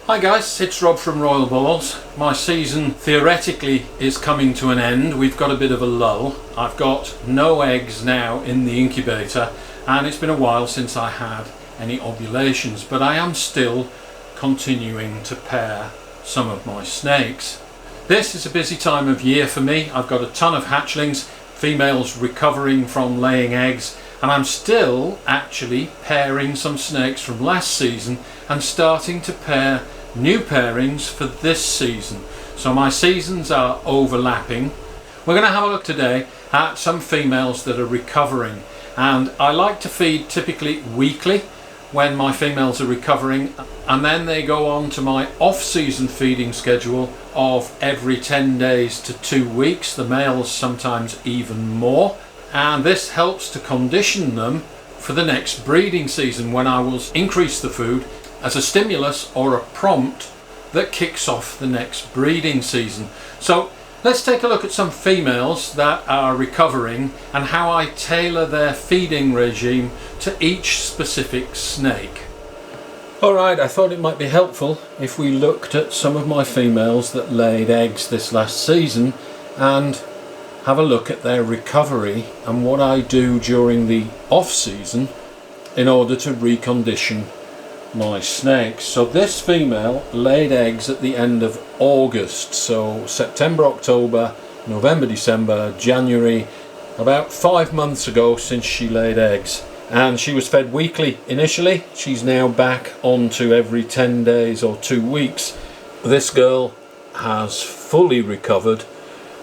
Hi guys, it's Rob from Royal Balls. My season theoretically is coming to an end. We've got a bit of a lull. I've got no eggs now in the incubator and it's been a while since I had any ovulations, but I am still continuing to pair some of my snakes. This is a busy time of year for me. I've got a ton of hatchlings, females recovering from laying eggs, and I'm still actually pairing some snakes from last season and starting to pair new pairings for this season. So my seasons are overlapping. We're going to have a look today at some females that are recovering, and I like to feed typically weekly when my females are recovering, and then they go on to my off-season feeding schedule of every 10 days to 2 weeks, the males sometimes even more, and this helps to condition them for the next breeding season when I will increase the food as a stimulus or a prompt that kicks off the next breeding season. So let's take a look at some females that are recovering and how I tailor their feeding regime to each specific snake. Alright, I thought it might be helpful if we looked at some of my females that laid eggs this last season and have a look at their recovery and what I do during the off season in order to recondition my snakes. So this female laid eggs at the end of August, so September, October, November, December, January, about 5 months ago since she laid eggs, and she was fed weekly initially. She's now back onto every 10 days or 2 weeks. This girl has fully recovered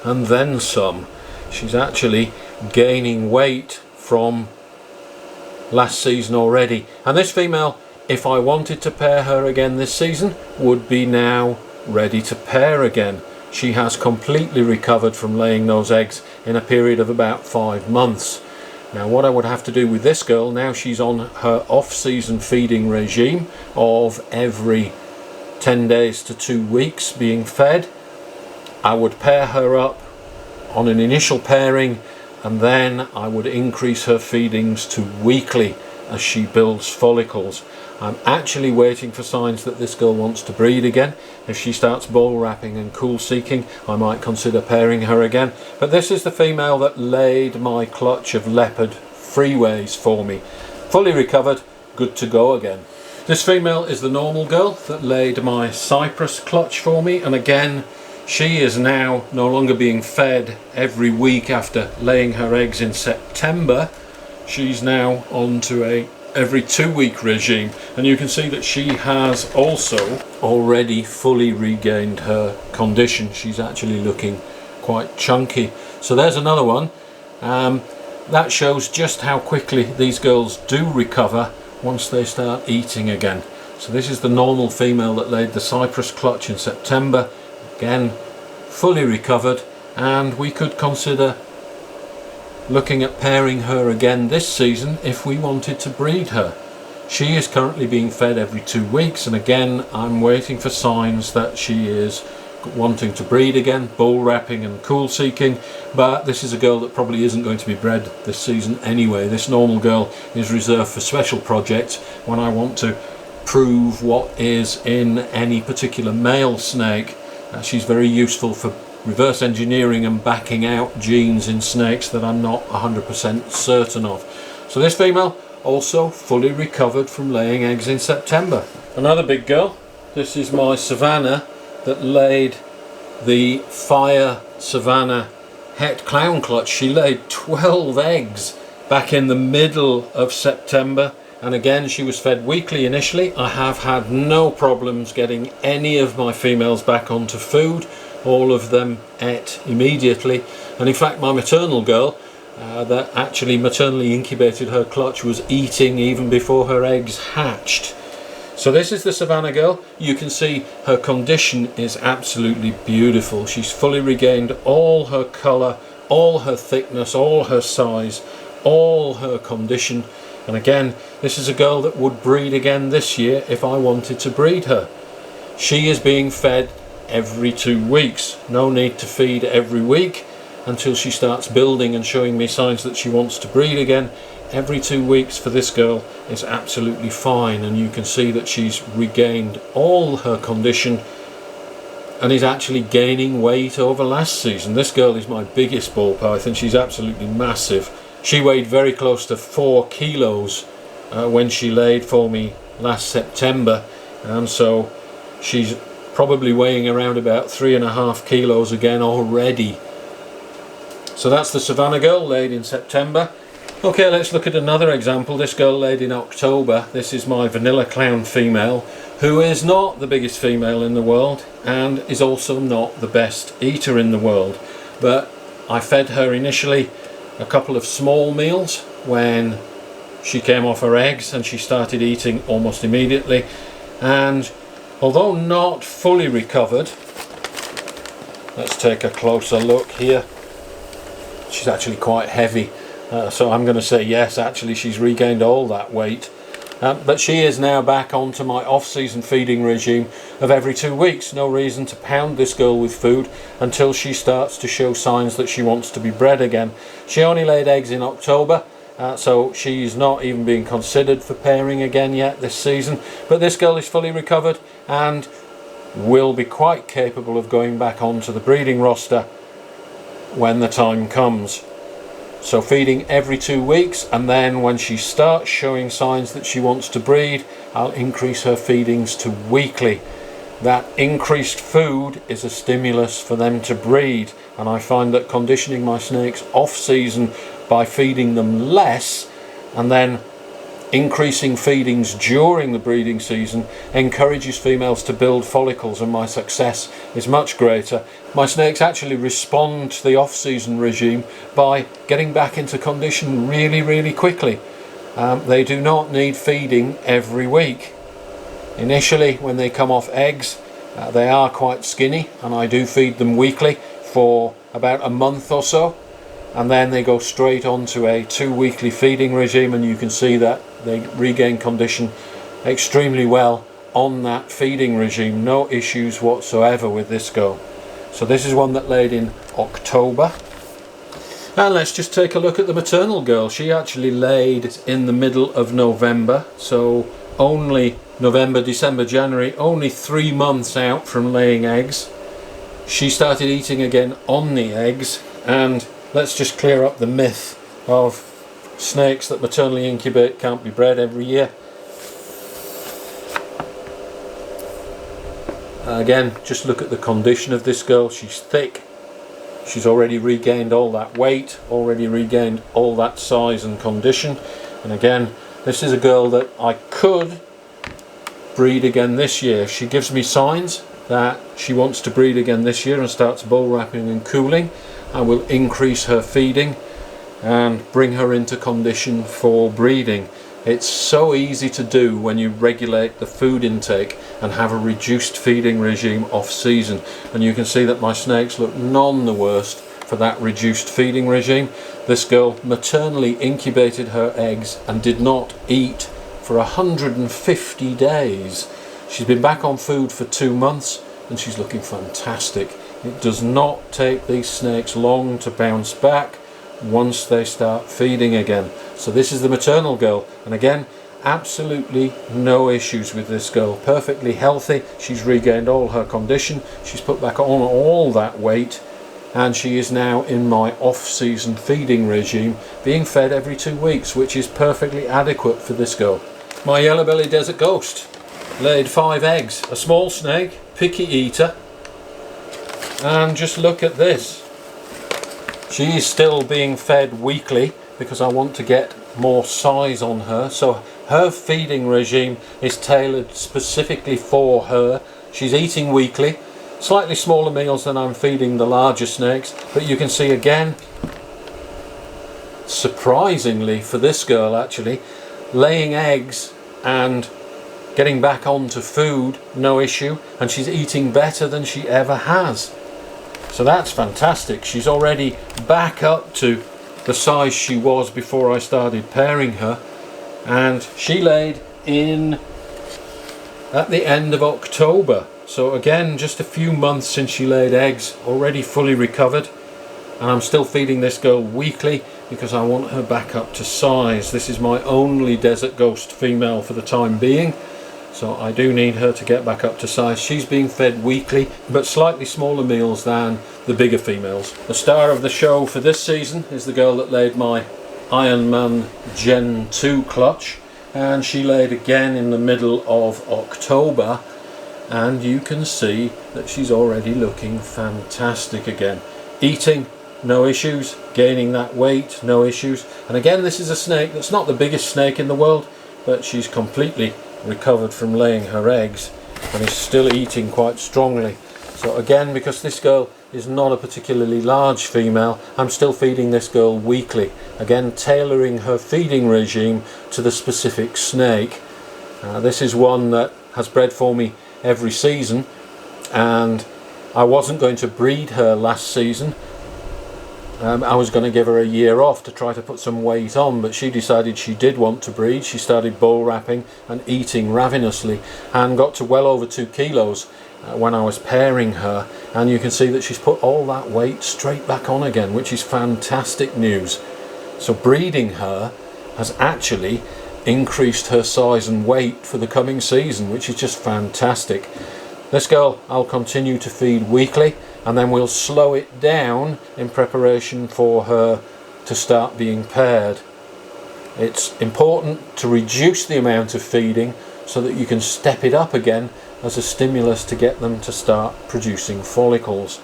and then some. She's actually gaining weight from last season already, and this female, if I wanted to pair her again this season, would be now ready to pair again. She has completely recovered from laying those eggs in a period of about 5 months. Now what I would have to do with this girl, now she's on her off-season feeding regime of every 10 days to 2 weeks being fed, I would pair her up on an initial pairing, and then I would increase her feedings to weekly as she builds follicles. I'm actually waiting for signs that this girl wants to breed again. If she starts ball wrapping and cool seeking, I might consider pairing her again. But this is the female that laid my clutch of leopard freeways for me. Fully recovered, good to go again. This female is the normal girl that laid my cypress clutch for me, and again she is now no longer being fed every week after laying her eggs in September. She's now on to a every 2 week regime, and you can see that she has also already fully regained her condition. She's actually looking quite chunky. So there's another one. That shows just how quickly these girls do recover once they start eating again. So this is the normal female that laid the cypress clutch in September, again fully recovered, and we could consider looking at pairing her again this season if we wanted to breed her. She is currently being fed every 2 weeks, and again I'm waiting for signs that she is wanting to breed again, bull wrapping and cool seeking, but this is a girl that probably isn't going to be bred this season anyway. This normal girl is reserved for special projects when I want to prove what is in any particular male snake. She's very useful for reverse engineering and backing out genes in snakes that I'm not 100% certain of. So this female also fully recovered from laying eggs in September. Another big girl, this is my Savannah that laid the Fire Savannah Het Clown clutch. She laid 12 eggs back in the middle of September, and again she was fed weekly initially. I have had no problems getting any of my females back onto food. All of them ate immediately, and in fact my maternal girl that actually maternally incubated her clutch was eating even before her eggs hatched. So this is the Savannah girl. You can see her condition is absolutely beautiful. She's fully regained all her colour, all her thickness, all her size, all her condition, and again this is a girl that would breed again this year if I wanted to breed her. She is being fed every 2 weeks. No need to feed every week, until she starts building and showing me signs that she wants to breed again. Every 2 weeks for this girl is absolutely fine, and you can see that she's regained all her condition and is actually gaining weight over last season. This girl is my biggest ball python. She's absolutely massive. She weighed very close to 4 kilos when she laid for me last September, and so she's probably weighing around about 3.5 kilos again already. So that's the Savannah girl, laid in September. Okay, let's look at another example. This girl laid in October. This is my vanilla clown female, who is not the biggest female in the world and is also not the best eater in the world. But I fed her initially a couple of small meals when she came off her eggs, and she started eating almost immediately. And although not fully recovered, let's take a closer look here. She's actually quite heavy. So I'm going to say yes, actually she's regained all that weight. But she is now back onto my off-season feeding regime of every 2 weeks. No reason to pound this girl with food until she starts to show signs that she wants to be bred again. She only laid eggs in October, so she's not even being considered for pairing again yet this season. But this girl is fully recovered and will be quite capable of going back onto the breeding roster when the time comes. So feeding every 2 weeks, and then when she starts showing signs that she wants to breed, I'll increase her feedings to weekly. That increased food is a stimulus for them to breed, and I find that conditioning my snakes off season by feeding them less and then increasing feedings during the breeding season encourages females to build follicles, and my success is much greater. My snakes actually respond to the off-season regime by getting back into condition really quickly. They do not need feeding every week. Initially, when they come off eggs, they are quite skinny, and I do feed them weekly for about a month or so, and then they go straight onto a 2 weekly feeding regime, and you can see that they regain condition extremely well on that feeding regime. No issues whatsoever with this girl. So this is one that laid in October. And let's just take a look at the maternal girl. She actually laid in the middle of November, so only November, December, January, only 3 months out from laying eggs. She started eating again on the eggs, and let's just clear up the myth of snakes that maternally incubate can't be bred every year. Again, just look at the condition of this girl. She's thick. She's already regained all that weight, already regained all that size and condition. And again, this is a girl that I could breed again this year. She gives me signs that she wants to breed again this year and starts bull wrapping and cooling. I will increase her feeding and bring her into condition for breeding. It's so easy to do when you regulate the food intake and have a reduced feeding regime off season, and you can see that my snakes look none the worst for that reduced feeding regime. This girl maternally incubated her eggs and did not eat for 150 days. She's been back on food for 2 months and she's looking fantastic. It does not take these snakes long to bounce back once they start feeding again. So this is the maternal girl, and again, absolutely no issues with this girl. Perfectly healthy. She's regained all her condition. She's put back on all that weight, and she is now in my off-season feeding regime, being fed every 2 weeks, which is perfectly adequate for this girl. My yellow-bellied desert ghost laid 5 eggs. A small snake, picky eater, and just look at this. She is still being fed weekly because I want to get more size on her. So her feeding regime is tailored specifically for her. She's eating weekly, slightly smaller meals than I'm feeding the larger snakes. But you can see again, surprisingly for this girl actually, laying eggs and getting back onto food, no issue. And she's eating better than she ever has. So that's fantastic. She's already back up to the size she was before I started pairing her, and she laid in at the end of October. So again, just a few months since she laid eggs, already fully recovered. and I'm still feeding this girl weekly because I want her back up to size. This is my only desert ghost female for the time being, so I do need her to get back up to size. She's being fed weekly, but slightly smaller meals than the bigger females. The star of the show for this season is the girl that laid my Ironman Gen 2 clutch, and she laid again in the middle of October, and you can see that she's already looking fantastic again. Eating, no issues. Gaining that weight, no issues. And again, this is a snake that's not the biggest snake in the world, but she's completely recovered from laying her eggs and is still eating quite strongly. So again, because this girl is not a particularly large female, I'm still feeding this girl weekly. Again, tailoring her feeding regime to the specific snake. This is one that has bred for me every season, and I wasn't going to breed her last season. I was going to give her a year off to try to put some weight on, but she decided she did want to breed. She started bull wrapping and eating ravenously and got to well over 2 kilos when I was pairing her, and you can see that she's put all that weight straight back on again, which is fantastic news. So breeding her has actually increased her size and weight for the coming season, which is just fantastic. This girl I'll continue to feed weekly, and then we'll slow it down in preparation for her to start being paired. It's important to reduce the amount of feeding so that you can step it up again as a stimulus to get them to start producing follicles.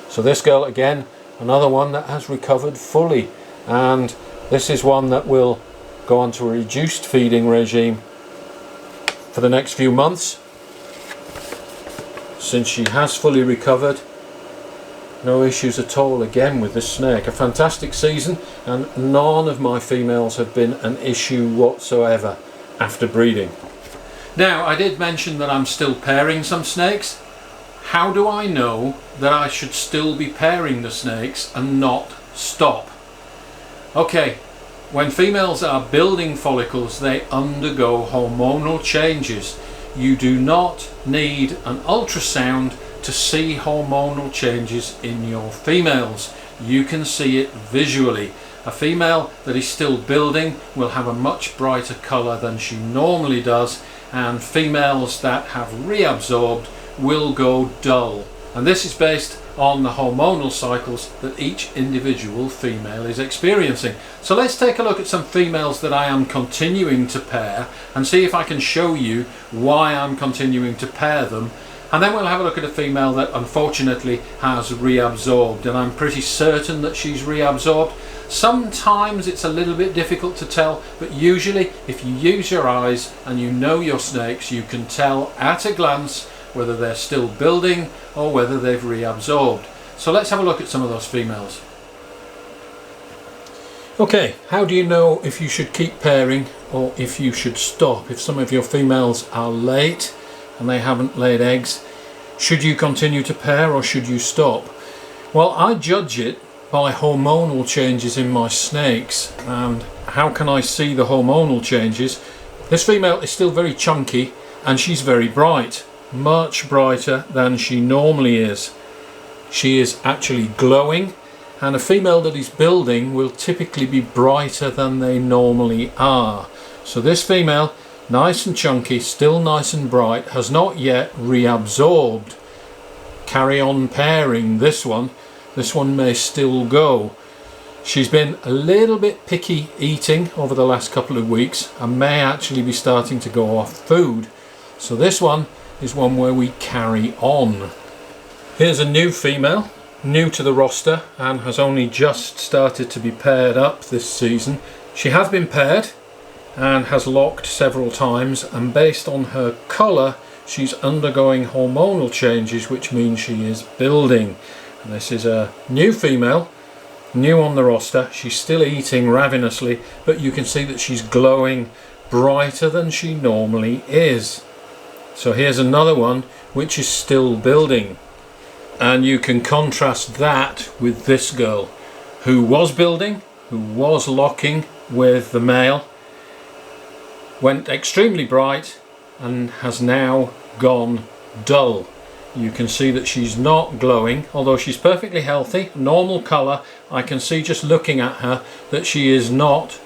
So this girl, again, another one that has recovered fully, and this is one that will go on to a reduced feeding regime for the next few months, since she has fully recovered. No issues at all again with this snake. A fantastic season, and none of my females have been an issue whatsoever after breeding. Now, I did mention that I'm still pairing some snakes. How do I know that I should still be pairing the snakes and not stop? Okay, when females are building follicles, they undergo hormonal changes. You do not need an ultrasound to see hormonal changes in your females. You can see it visually. A female that is still building will have a much brighter colour than she normally does, and females that have reabsorbed will go dull. And this is based on the hormonal cycles that each individual female is experiencing. So let's take a look at some females that I am continuing to pair and see if I can show you why I'm continuing to pair them. And then we'll have a look at a female that unfortunately has reabsorbed, and I'm pretty certain that she's reabsorbed. Sometimes it's a little bit difficult to tell, but usually if you use your eyes and you know your snakes, you can tell at a glance whether they're still building or whether they've reabsorbed. So let's have a look at some of those females. Okay, how do you know if you should keep pairing or if you should stop? If some of your females are late and they haven't laid eggs, should you continue to pair or should you stop? Well, I judge it by hormonal changes in my snakes. And how can I see the hormonal changes? This female is still very chunky and she's very bright, much brighter than she normally is. She is actually glowing, and a female that is building will typically be brighter than they normally are. So this female, nice and chunky, still nice and bright, has not yet reabsorbed. Carry on pairing this one. This one may still go. She's been a little bit picky eating over the last couple of weeks and may actually be starting to go off food. So this one is one where we carry on. Here's a new female, new to the roster, and has only just started to be paired up this season. She has been paired and has locked several times, and based on her colour she's undergoing hormonal changes, which means she is building. And this is a new female, new on the roster. She's still eating ravenously, but you can see that she's glowing brighter than she normally is. So here's another one which is still building, and you can contrast that with this girl who was building, who was locking with the male, went extremely bright and has now gone dull. You can see that she's not glowing, although she's perfectly healthy, normal colour. I can see just looking at her that she is not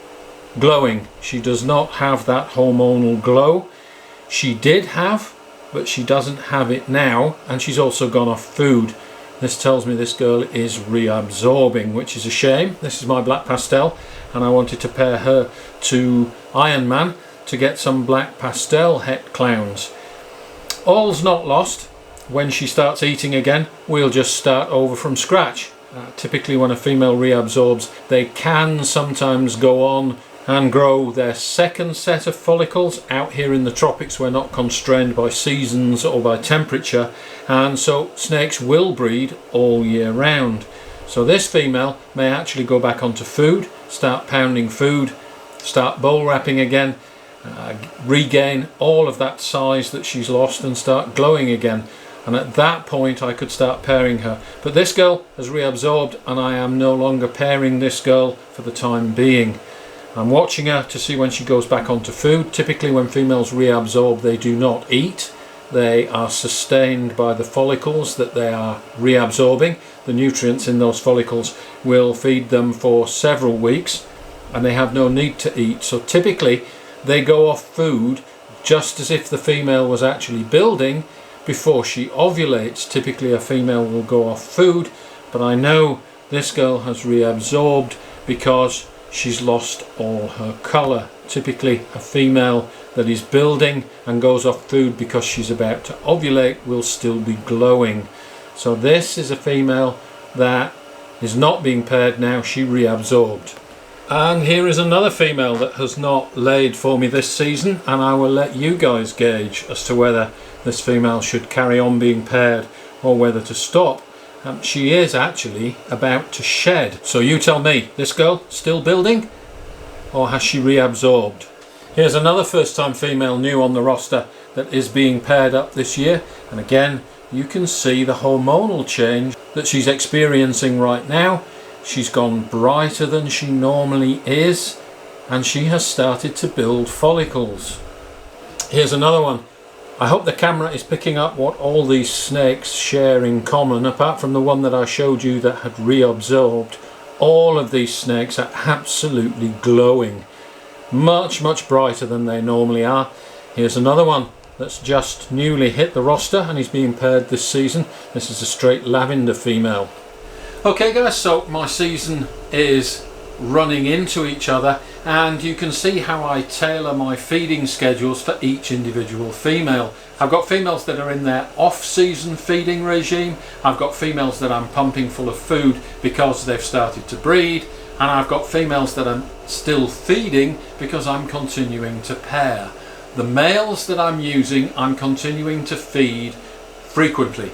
glowing. She does not have that hormonal glow. She did have, but she doesn't have it now, and she's also gone off food. This tells me this girl is reabsorbing, which is a shame. This is my black pastel, and I wanted to pair her to Iron Man to get some black pastel het clowns. All's not lost. When she starts eating again, we'll just start over from scratch. Typically when a female reabsorbs, they can sometimes go on and grow their second set of follicles. Out here in the tropics, we're not constrained by seasons or by temperature, and so snakes will breed all year round. So this female may actually go back onto food, start pounding food, start bowl wrapping again, regain all of that size that she's lost and start glowing again. And at that point I could start pairing her. But this girl has reabsorbed, and I am no longer pairing this girl for the time being. I'm watching her to see when she goes back onto food. Typically when females reabsorb, they do not eat. They are sustained by the follicles that they are reabsorbing. The nutrients in those follicles will feed them for several weeks, and they have no need to eat. So typically they go off food just as if the female was actually building before she ovulates. Typically a female will go off food, but I know this girl has reabsorbed because she's lost all her colour. Typically a female that is building and goes off food because she's about to ovulate will still be glowing. So this is a female that is not being paired now. She reabsorbed. And here is another female that has not laid for me this season, and I will let you guys gauge as to whether this female should carry on being paired or whether to stop. She is actually about to shed. So you tell me, this girl still building, or has she reabsorbed? Here's another first time female new on the roster that is being paired up this year, and again you can see the hormonal change that she's experiencing right now. She's gone brighter than she normally is, and she has started to build follicles. Here's another one. I hope the camera is picking up what all these snakes share in common. Apart from the one that I showed you that had reabsorbed, all of these snakes are absolutely glowing. Much brighter than they normally are. Here's another one that's just newly hit the roster and is being paired this season. This is a straight lavender female. Okay guys, so my season is running into each other, and you can see how I tailor my feeding schedules for each individual female. I've got females that are in their off-season feeding regime. I've got females that I'm pumping full of food because they've started to breed, and I've got females that I'm still feeding because I'm continuing to pair. The males that I'm using, I'm continuing to feed frequently.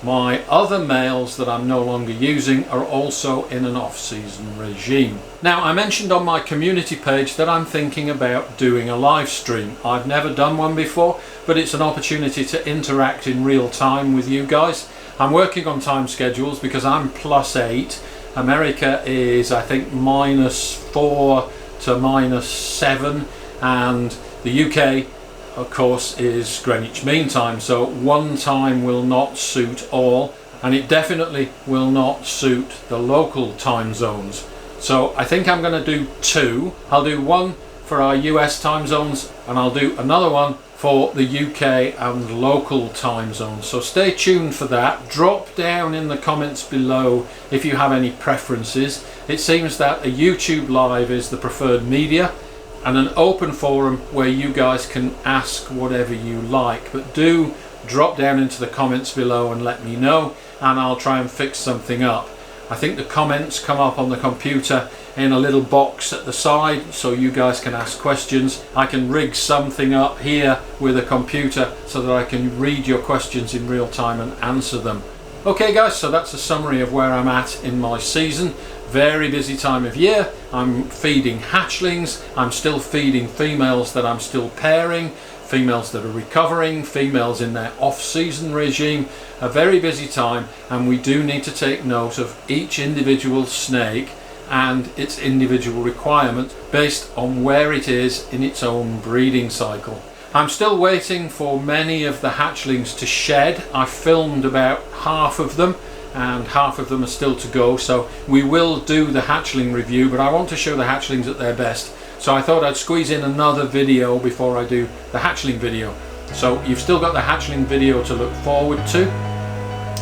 My other males that I'm no longer using are also in an off-season regime. Now, I mentioned on my community page that I'm thinking about doing a live stream. I've never done one before, but it's an opportunity to interact in real time with you guys. I'm working on time schedules because I'm +8. America is, I think, -4 to -7, and the UK of course is Greenwich Mean Time, so one time will not suit all, and it definitely will not suit the local time zones. So I think I'm going to do two. I'll do one for our US time zones, and I'll do another one for the UK and local time zones. So stay tuned for that. Drop down in the comments below if you have any preferences. It seems that a YouTube live is the preferred media, and an open forum where you guys can ask whatever you like, but do drop down into the comments below and let me know, and I'll try and fix something up. I think the comments come up on the computer in a little box at the side, so you guys can ask questions. I can rig something up here with a computer so that I can read your questions in real time and answer them. Okay guys, so that's a summary of where I'm at in my season. Very busy time of year. I'm feeding hatchlings, I'm still feeding females that I'm still pairing, females that are recovering, females in their off-season regime. A very busy time, and we do need to take note of each individual snake and its individual requirements based on where it is in its own breeding cycle. I'm still waiting for many of the hatchlings to shed. I filmed about half of them and half of them are still to go, so we will do the hatchling review, but I want to show the hatchlings at their best, so I thought I'd squeeze in another video before I do the hatchling video. So you've still got the hatchling video to look forward to.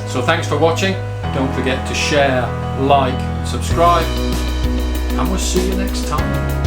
So thanks for watching. Don't forget to share, like, subscribe, and we'll see you next time.